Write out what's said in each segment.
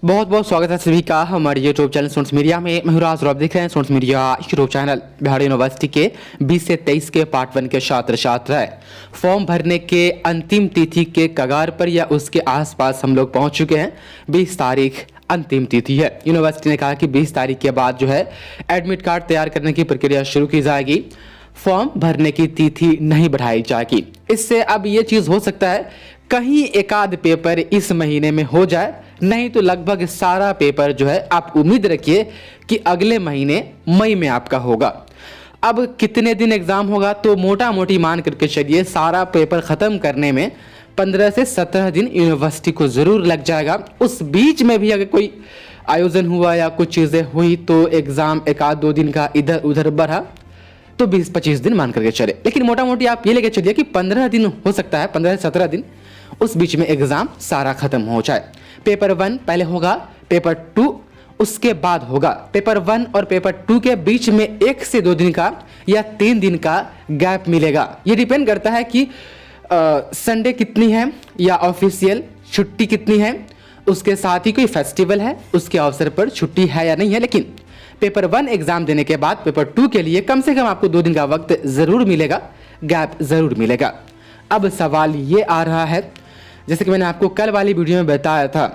बहुत बहुत स्वागत है सभी का हमारे यूट्यूब चैनल स्टूडेंट्स मीडिया में। मैं राज और आप देख रहे हैं students media YouTube channel. Bihar university के 20 से 23 के पार्ट 1 के छात्र छात्राएं फॉर्म भरने के अंतिम तिथि के कगार पर या उसके आसपास हम लोग पहुंच चुके हैं। 20 तारीख अंतिम तिथि है। यूनिवर्सिटी ने कहा कि 20 तारीख के बाद जो है एडमिट कार्ड तैयार करने की प्रक्रिया शुरू की जाएगी। फॉर्म भरने की तिथि नहीं बढ़ाई जाएगी। इससे अब ये चीज़ हो सकता है कहीं एक आध पेपर इस महीने में हो जाए, नहीं तो लगभग सारा पेपर जो है आप उम्मीद रखिए कि अगले महीने मई में आपका होगा। अब कितने दिन एग्जाम होगा तो मोटा मोटी मान करके चलिए सारा पेपर ख़त्म करने में 15 से 17 दिन यूनिवर्सिटी को ज़रूर लग जाएगा। उस बीच में भी अगर कोई आयोजन हुआ या कुछ चीज़ें हुई तो एग्ज़ाम एक आध दो दिन का इधर उधर बढ़ा तो 20-25 दिन मान करके चले। लेकिन मोटा मोटी आप ये लेके चलिए कि 15 दिन हो सकता है, 15 से 17 दिन, उस बीच में एग्जाम सारा खत्म हो जाए। पेपर 1 पहले होगा, पेपर 2 उसके बाद होगा। पेपर 1 और पेपर 2 के बीच में 1 से 2 दिन का या 3 दिन का गैप मिलेगा। ये डिपेंड करता है कि संडे कितनी है या ऑफिशियल छुट्टी कितनी है, उसके साथ ही कोई फेस्टिवल है उसके अवसर पर छुट्टी है या नहीं है। लेकिन पेपर 1 एग्जाम देने के बाद पेपर 2 के लिए कम से कम आपको 2 दिन का वक्त ज़रूर मिलेगा, गैप ज़रूर मिलेगा। अब सवाल ये आ रहा है, जैसे कि मैंने आपको कल वाली वीडियो में बताया था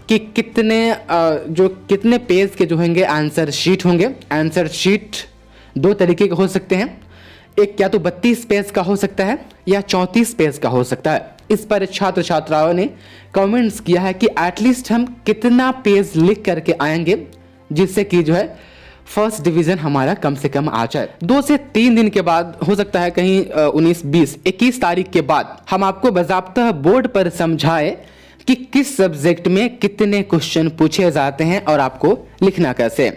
कि कितने पेज के जो होंगे आंसर शीट होंगे। आंसर शीट 2 तरीके के हो सकते हैं, एक या तो 32 पेज का हो सकता है या 34 पेज का हो सकता है। इस पर छात्र छात्राओं ने कमेंट्स किया है कि एटलीस्ट हम कितना पेज लिख करके आएंगे जिससे कि जो है फर्स्ट डिवीज़न हमारा कम से कम आ जाए। 2 से 3 दिन के बाद हो सकता है कहीं 19, 20, 21 तारीख के बाद हम आपको बाज़ाब्ता बोर्ड पर समझाए कि किस सब्जेक्ट में कितने क्वेश्चन पूछे जाते हैं और आपको लिखना कैसे।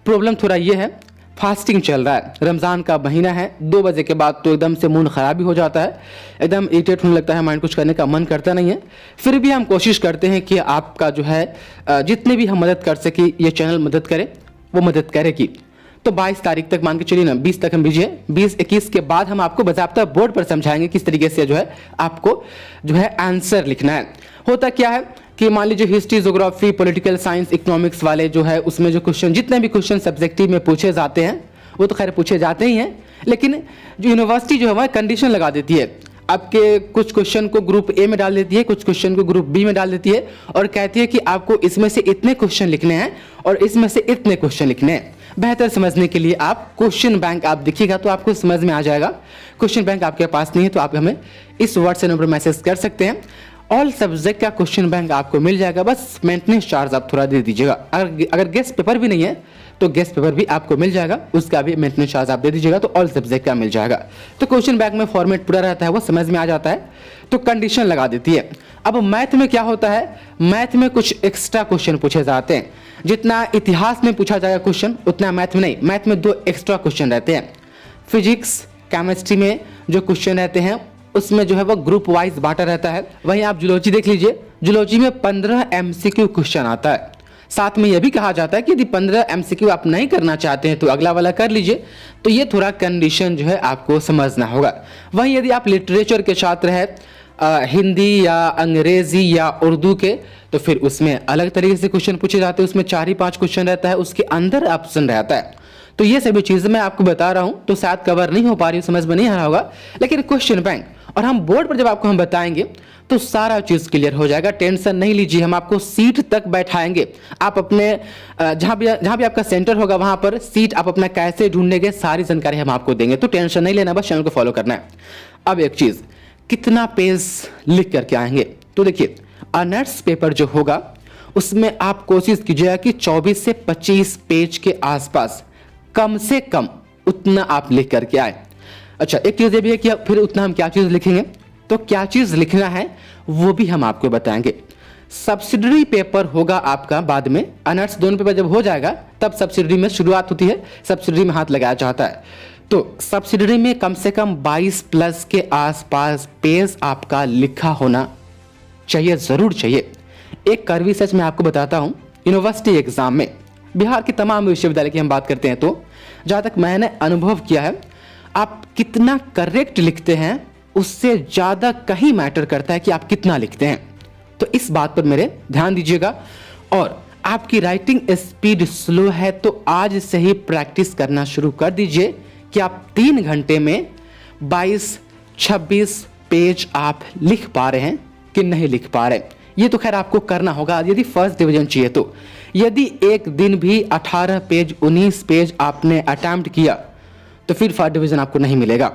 प्रॉब्लम थोड़ा ये है, फास्टिंग चल रहा है, रमज़ान का महीना है, 2 बजे के बाद तो एकदम से मूड ख़राब भी हो जाता है, एकदम इरिटेट होने लगता है, माइंड कुछ करने का मन करता नहीं है। फिर भी हम कोशिश करते हैं कि आपका जो है जितने भी हम मदद कर सके ये चैनल मदद करे, वो मदद करेगी। तो 22 तारीख तक मान के चलिए ना, 20 तक हम भेजिए, 20-21 के बाद हम आपको बाज़ाब्ता बोर्ड पर समझाएंगे किस तरीके से जो है आपको जो है आंसर लिखना है। होता क्या है कि मान लीजिए history, geography, political science, economics वाले जो है उसमें जो क्वेश्चन, जितने भी क्वेश्चन सब्जेक्टिव में पूछे जाते हैं वो तो खैर पूछे जाते ही हैं, लेकिन जो यूनिवर्सिटी जो है वह कंडीशन लगा देती है। आपके कुछ क्वेश्चन को ग्रुप ए में डाल देती है, कुछ क्वेश्चन को ग्रुप बी में डाल देती है और कहती है कि आपको इसमें से इतने क्वेश्चन लिखने हैं और इसमें से इतने क्वेश्चन लिखने हैं। बेहतर समझने के लिए आप क्वेश्चन बैंक आप दिखिएगा तो आपको समझ में आ जाएगा। क्वेश्चन बैंक आपके पास नहीं है तो आप हमें इस व्हाट्सएप नंबर मैसेज कर सकते हैं। ऑल सब्जेक्ट का क्वेश्चन बैंक आपको मिल जाएगा, बस मेंटेनेंस चार्ज आप थोड़ा दे दीजिएगा। अगर गेस्ट पेपर भी नहीं है तो गेस्ट पेपर भी आपको मिल जाएगा, उसका भी मेंटेनेंस चार्ज आप दे दीजिएगा तो ऑल सब्जेक्ट का मिल जाएगा। तो क्वेश्चन बैंक में फॉर्मेट पूरा रहता है, वो समझ में आ जाता है, तो कंडीशन लगा देती है। अब मैथ में क्या होता है, मैथ में कुछ एक्स्ट्रा क्वेश्चन पूछे जाते हैं। जितना इतिहास में पूछा जाएगा क्वेश्चन उतना मैथ में नहीं, मैथ में 2 एक्स्ट्रा क्वेश्चन रहते हैं। फिजिक्स, केमिस्ट्री में जो क्वेश्चन रहते हैं उसमें जो है वो ग्रुप वाइज बांटा रहता है। वहीं आप जूलॉजी देख लीजिए, जूलॉजी में 15 MCQ क्वेश्चन आता है। साथ में यह भी कहा जाता है कि यदि 15 MCQ आप नहीं करना चाहते हैं तो अगला वाला कर लीजिए। तो ये थोड़ा कंडीशन जो है आपको समझना होगा। वहीं यदि आप लिटरेचर के छात्र हैं, हिंदी या अंग्रेजी या उर्दू के, तो फिर उसमें अलग तरीके से क्वेश्चन पूछे जाते हैं। उसमें 4 ही 5 क्वेश्चन रहता है, उसके अंदर ऑप्शन रहता है। तो ये सभी चीज़ें मैं आपको बता रहा हूँ तो शायद कवर नहीं हो पा रही, समझ में नहीं आ रहा होगा, लेकिन क्वेश्चन बैंक और हम बोर्ड पर जब आपको हम बताएंगे तो सारा चीज़ क्लियर हो जाएगा। टेंशन नहीं लीजिए, हम आपको सीट तक बैठाएंगे। आप अपने जहाँ भी आपका सेंटर होगा वहाँ पर सीट आप अपना कैसे ढूंढेंगे सारी जानकारी हम आपको देंगे। तो टेंशन नहीं लेना, बस चैनल को फॉलो करना है। अब एक चीज़, कितना पेज लिख करके आएंगे, तो देखिए ऑनर्स पेपर जो होगा उसमें आप कोशिश कीजिएगा कि 24 से 25 पेज के आसपास कम से कम उतना आप लिख करके आए। अच्छा, एक चीज़ ये भी है कि फिर उतना हम क्या चीज़ लिखेंगे, तो क्या चीज़ लिखना है वो भी हम आपको बताएंगे। सब्सिडरी पेपर होगा आपका बाद में, ऑनर्स दोनों पेपर जब हो जाएगा तब सब्सिडरी में शुरुआत होती है, सब्सिडरी में हाथ लगाया जाता है। तो सब्सिडरी में कम से कम 22+ के आसपास पेज आपका लिखा होना चाहिए, ज़रूर चाहिए। एक करवी सच मैं आपको बताता हूँ, यूनिवर्सिटी एग्ज़ाम में बिहार के तमाम विश्वविद्यालय की हम बात करते हैं तो जहाँ तक मैंने अनुभव किया है, आप कितना करेक्ट लिखते हैं उससे ज़्यादा कहीं मैटर करता है कि आप कितना लिखते हैं। तो इस बात पर मेरे ध्यान दीजिएगा। और आपकी राइटिंग स्पीड स्लो है तो आज से ही प्रैक्टिस करना शुरू कर दीजिए कि आप 3 घंटे में 22-26 पेज आप लिख पा रहे हैं कि नहीं लिख पा रहे। ये तो खैर आपको करना होगा यदि फर्स्ट डिवीजन चाहिए तो। यदि एक दिन भी 18 पेज 19 पेज आपने अटेम्प्ट किया तो फिर फर्स्ट डिवीजन आपको नहीं मिलेगा।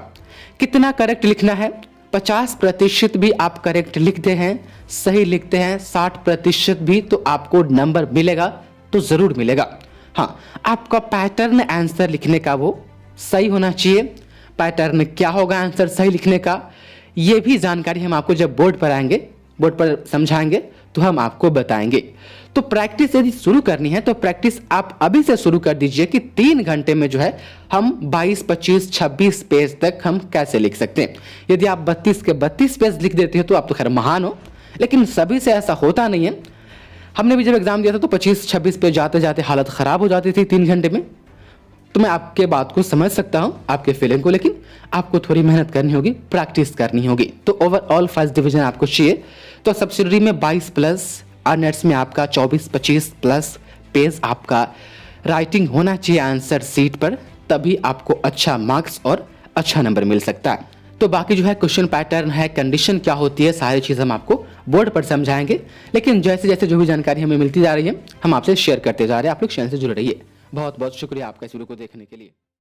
कितना करेक्ट लिखना है? 50% भी आप करेक्ट लिखते हैं, सही लिखते हैं, 60% भी तो आपको नंबर मिलेगा तो जरूर मिलेगा। हाँ, आपका पैटर्न आंसर लिखने का वो सही होना चाहिए। पैटर्न क्या होगा आंसर सही लिखने का, ये भी जानकारी हम आपको जब बोर्ड पर आएंगे, बोर्ड पर समझाएंगे तो हम आपको बताएंगे। तो प्रैक्टिस यदि शुरू करनी है तो प्रैक्टिस आप अभी से शुरू कर दीजिए कि 3 घंटे में जो है हम 22, 25, 26 पेज तक हम कैसे लिख सकते हैं। यदि आप 32 के 32 पेज लिख देते हैं तो आप तो खैर महान हो, लेकिन सभी से ऐसा होता नहीं है। हमने भी जब एग्जाम दिया था तो 25-26 पेज जाते जाते हालत खराब हो जाती थी 3 घंटे में। तो मैं आपके बात को समझ सकता हूं, आपके फीलिंग को, लेकिन आपको थोड़ी मेहनत करनी होगी, प्रैक्टिस करनी होगी। तो ओवरऑल फर्स्ट डिवीजन आपको चाहिए तो सब्सिडरी में 22 प्लस, अर्नेट्स में आपका 24-25 प्लस पेज आपका राइटिंग होना चाहिए आंसर सीट पर, तभी आपको अच्छा मार्क्स और अच्छा नंबर मिल सकता है। तो बाकी जो है क्वेश्चन पैटर्न है, कंडीशन क्या होती है, सारी चीज़ हम आपको बोर्ड पर समझाएंगे। लेकिन जैसे जैसे जो भी जानकारी हमें मिलती जा रही है हम आपसे शेयर करते जा रहे हैं। आप लोग चैनल से जुड़े रहिए। बहुत बहुत शुक्रिया आपका इस वीडियो को देखने के लिए।